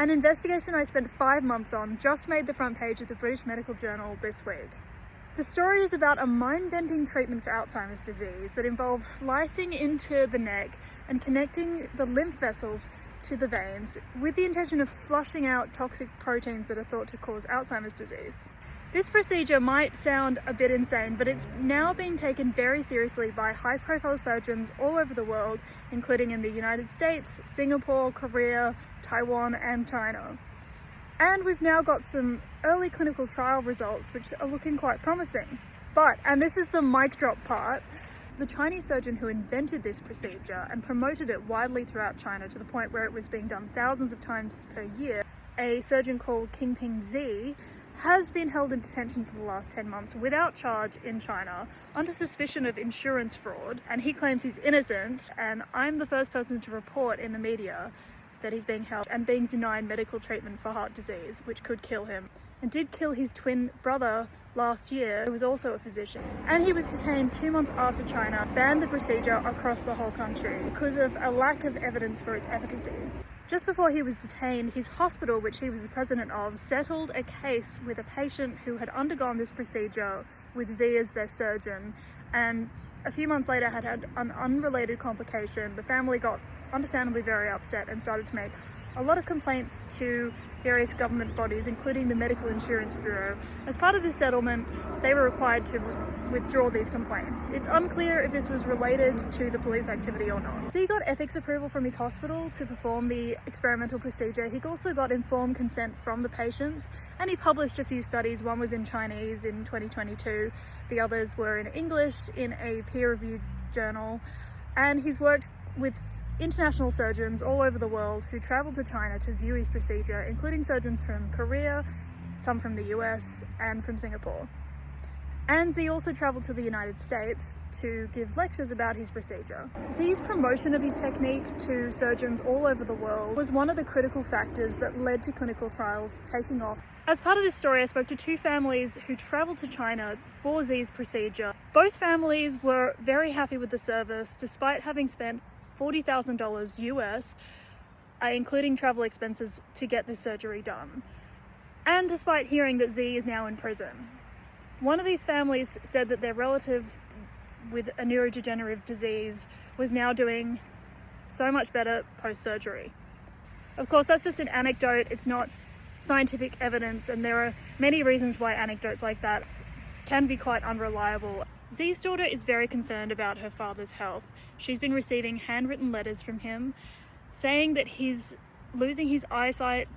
An investigation I spent 5 months on just made the front page of the British Medical Journal this week. The story is about a mind-bending treatment for Alzheimer's disease that involves slicing into the neck and connecting the lymph vessels to the veins with the intention of flushing out toxic proteins that are thought to cause Alzheimer's disease. This procedure might sound a bit insane, but it's now being taken very seriously by high-profile surgeons all over the world, including in the United States, Singapore, Korea, Taiwan, and China. And we've now got some early clinical trial results which are looking quite promising. But, and this is the mic drop part, the Chinese surgeon who invented this procedure and promoted it widely throughout China to the point where it was being done thousands of times per year, a surgeon called Qingping Zi, has been held in detention for the last 10 months without charge in China under suspicion of insurance fraud, and he claims he's innocent, and I'm the first person to report in the media that he's being held and being denied medical treatment for heart disease, which could kill him, and did kill his twin brother last year, who was also a physician. And he was detained 2 months after China banned the procedure across the whole country because of a lack of evidence for its efficacy. Just before he was detained, his hospital, which he was the president of, settled a case with a patient who had undergone this procedure with Zi as their surgeon, and a few months later had an unrelated complication. The family got understandably very upset and started to make a lot of complaints to various government bodies, including the Medical Insurance Bureau. As part of this settlement, they were required to withdraw these complaints. It's unclear if this was related to the police activity or not. So he got ethics approval from his hospital to perform the experimental procedure. He also got informed consent from the patients, and he published a few studies. One was in Chinese in 2022, the others were in English in a peer-reviewed journal, and he's worked with international surgeons all over the world who traveled to China to view his procedure, including surgeons from Korea, some from the US, and from Singapore. And Zi also traveled to the United States to give lectures about his procedure. Zi's promotion of his technique to surgeons all over the world was one of the critical factors that led to clinical trials taking off. As part of this story, I spoke to 2 families who traveled to China for Zi's procedure. Both families were very happy with the service, despite having spent $40,000 US, including travel expenses, to get this surgery done. And despite hearing that Zi is now in prison. One of these families said that their relative with a neurodegenerative disease was now doing so much better post-surgery. Of course, that's just an anecdote, it's not scientific evidence, and there are many reasons why anecdotes like that can be quite unreliable. Zi's daughter is very concerned about her father's health. She's been receiving handwritten letters from him saying that he's losing his eyesight